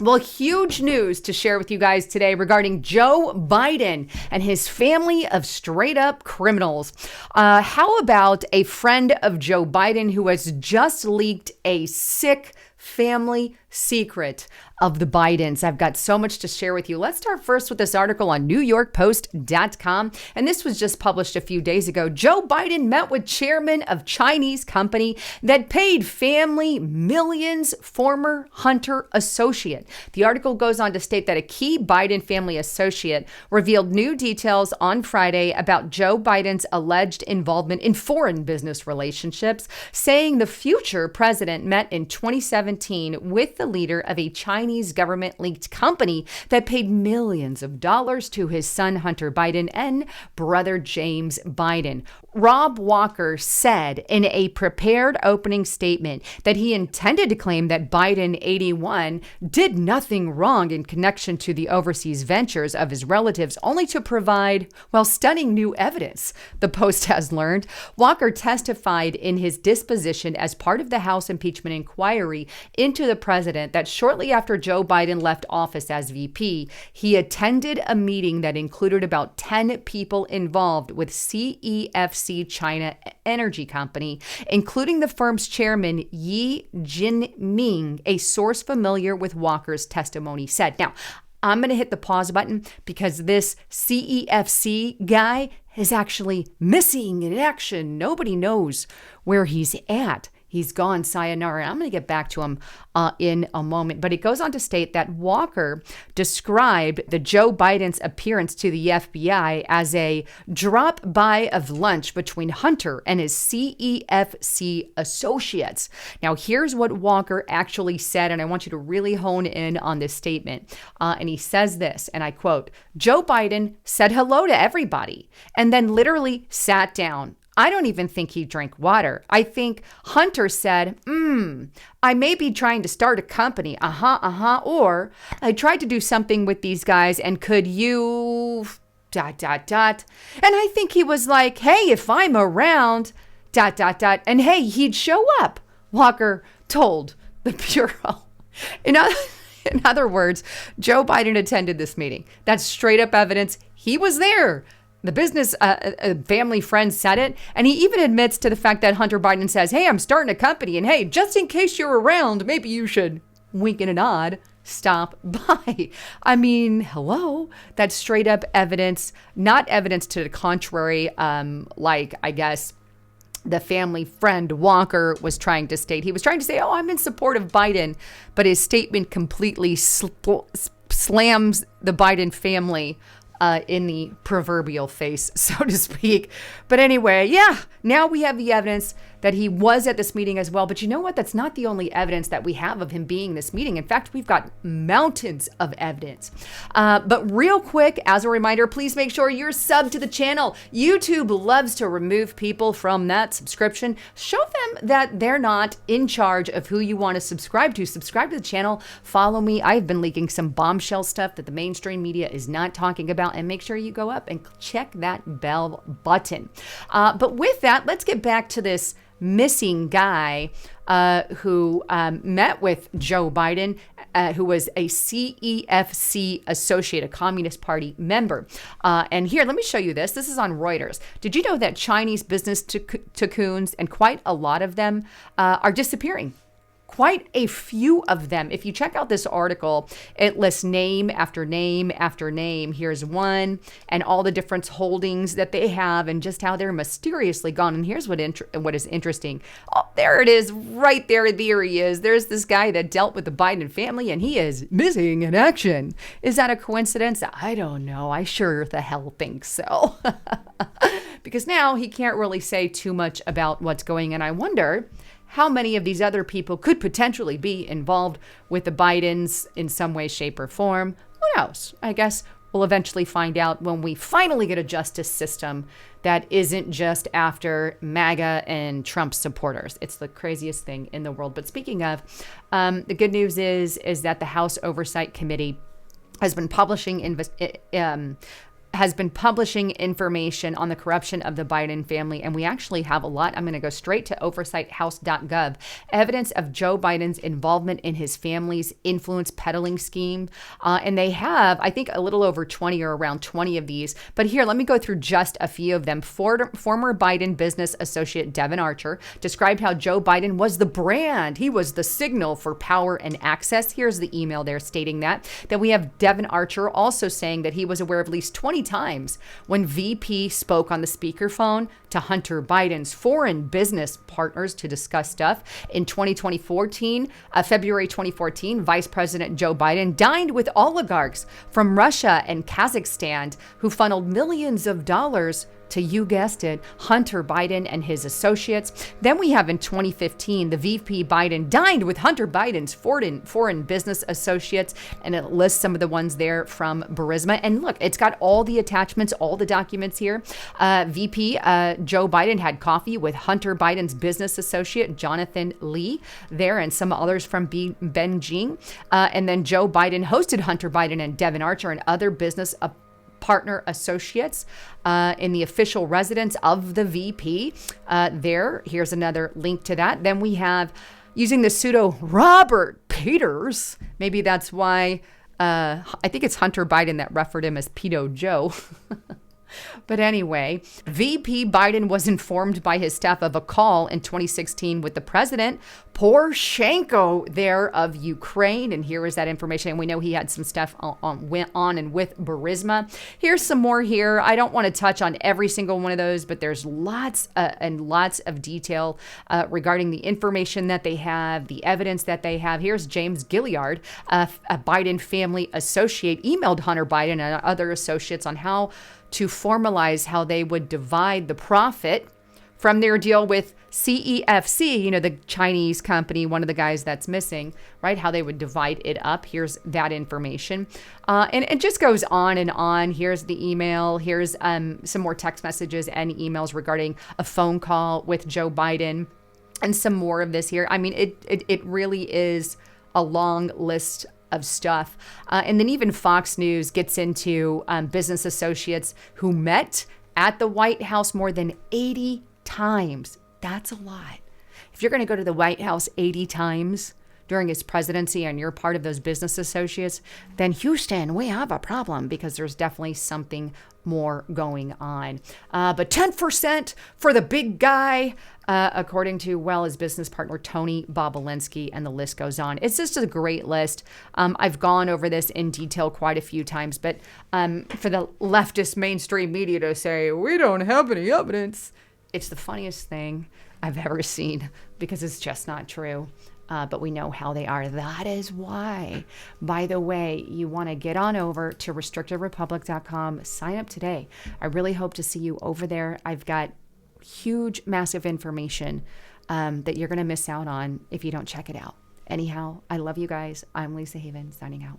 Well, huge news to share with you guys today regarding Joe Biden and his family of straight up criminals. How about a friend of Joe Biden who has just leaked a sick family secret of the Bidens? I've got so much to share with you. Let's start first with this article on NewYorkPost.com. And this was just published a few days ago. Joe Biden met with chairman of Chinese company that paid family millions, former Hunter associate. The article goes on to state that a key Biden family associate revealed new details on Friday about Joe Biden's alleged involvement in foreign business relationships, saying the future president met in 2017 with the leader of a Chinese government-linked company that paid millions of dollars to his son Hunter Biden and brother James Biden. Rob Walker said in a prepared opening statement that he intended to claim that Biden, 81, did nothing wrong in connection to the overseas ventures of his relatives, only to provide, well, stunning new evidence, the Post has learned. Walker testified in his disposition as part of the House impeachment inquiry into the president that shortly after Joe Biden left office as VP, he attended a meeting that included about 10 people involved with CEFC China Energy Company, including the firm's chairman, Yi Jinming, a source familiar with Walker's testimony said. Now, I'm going to hit the pause button because this CEFC guy is actually missing in action. Nobody knows where he's at. He's gone, sayonara. I'm going to get back to him in a moment. But it goes on to state that Walker described the Joe Biden's appearance to the FBI as a drop-by of lunch between Hunter and his CEFC associates. Now, here's what Walker actually said, and I want you to really hone in on this statement. And he says this, and I quote, "Joe Biden said hello to everybody and then literally sat down. I don't even think he drank water. I think Hunter said, I may be trying to start a company. Or I tried to do something with these guys and could you ... And I think he was like, hey, if I'm around ... And hey, he'd show up," Walker told the Bureau. In other words, Joe Biden attended this meeting. That's straight up evidence. He was there. The business family friend said it, and he even admits to the fact that Hunter Biden says, hey, I'm starting a company, and hey, just in case you're around, maybe you should wink and a nod, stop by. I mean, hello, that's straight up evidence, not evidence to the contrary, like, I guess, the family friend Walker was trying to state. He was trying to say, oh, I'm in support of Biden, but his statement completely slams the Biden family in the proverbial face, so to speak. But anyway, yeah, now we have the evidence that he was at this meeting as well. But you know what? That's not the only evidence that we have of him being this meeting. In fact, we've got mountains of evidence. But real quick, as a reminder, please make sure you're subbed to the channel. YouTube loves to remove people from that subscription. Show them that they're not in charge of who you want to subscribe to. Subscribe to the channel. Follow me. I've been leaking some bombshell stuff that the mainstream media is not talking about. And make sure you go up and check that bell button. But with that, let's get back to this missing guy who met with Joe Biden, who was a CEFC associate, a Communist Party member. And here, let me show you this. This is on Reuters. Did you know that Chinese business tycoons, and quite a lot of them, are disappearing? Quite a few of them. If you check out this article, it lists name after name after name. Here's one, and all the different holdings that they have, and just how they're mysteriously gone. And here's what is interesting. Oh, there it is, right there. There he is. There's this guy that dealt with the Biden family, and he is missing in action. Is that a coincidence? I don't know. I sure the hell think so. Because now he can't really say too much about what's going on. I wonder how many of these other people could potentially be involved with the Bidens in some way, shape, or form. Who knows? I guess we'll eventually find out when we finally get a justice system that isn't just after MAGA and Trump supporters. It's the craziest thing in the world. But speaking of, the good news is that the House Oversight Committee has been publishing has been publishing information on the corruption of the Biden family. And we actually have a lot. I'm going to go straight to oversighthouse.gov. Evidence of Joe Biden's involvement in his family's influence peddling scheme. And they have, I think, a little over 20 or around 20 of these. But here, let me go through just a few of them. Former Biden business associate Devin Archer described how Joe Biden was the brand. He was the signal for power and access. Here's the email there stating that. Then we have Devin Archer also saying that he was aware of at least 20 times when VP spoke on the speakerphone to Hunter Biden's foreign business partners to discuss stuff. In February 2014, Vice President Joe Biden dined with oligarchs from Russia and Kazakhstan who funneled millions of dollars to, you guessed it, Hunter Biden and his associates. Then we have in 2015, the VP Biden dined with Hunter Biden's foreign business associates, and it lists some of the ones there from Burisma. And look, it's got all the attachments, all the documents here. VP Joe Biden had coffee with Hunter Biden's business associate, Jonathan Lee, there, and some others from Beijing. And then Joe Biden hosted Hunter Biden and Devin Archer and other business partner associates in the official residence of the VP. Here's another link to that. Then we have, using the pseudo Robert Peters, maybe that's why I think it's Hunter Biden that referred him as Pedo Joe. But anyway, VP Biden was informed by his staff of a call in 2016 with the president, Poroshenko, there of Ukraine. And here is that information. And we know he had some stuff went on and with Burisma. Here's some more here. I don't want to touch on every single one of those, but there's lots and lots of detail regarding the information that they have, the evidence that they have. Here's James Gilliard, a Biden family associate, emailed Hunter Biden and other associates on how to formalize how they would divide the profit from their deal with CEFC, the Chinese company, one of the guys that's missing, right? How they would divide it up. Here's that information. And it just goes on and on. Here's the email. Here's some more text messages and emails regarding a phone call with Joe Biden and some more of this here. I mean, it really is a long list of stuff. And then even Fox News gets into business associates who met at the White House more than 80 times. That's a lot. If you're going to go to the White House 80 times during his presidency and you're part of those business associates, then Houston, we have a problem, because there's definitely something more going on. But 10% for the big guy, according to, his business partner, Tony Bobolinsky, and the list goes on. It's just a great list. I've gone over this in detail quite a few times, but for the leftist mainstream media to say, we don't have any evidence, it's the funniest thing I've ever seen, because it's just not true. But we know how they are. That is why, by the way, you want to get on over to restrictedrepublic.com. Sign up today. I really hope to see you over there. I've got huge, massive information that you're going to miss out on if you don't check it out. Anyhow, I love you guys. I'm Lisa Haven, signing out.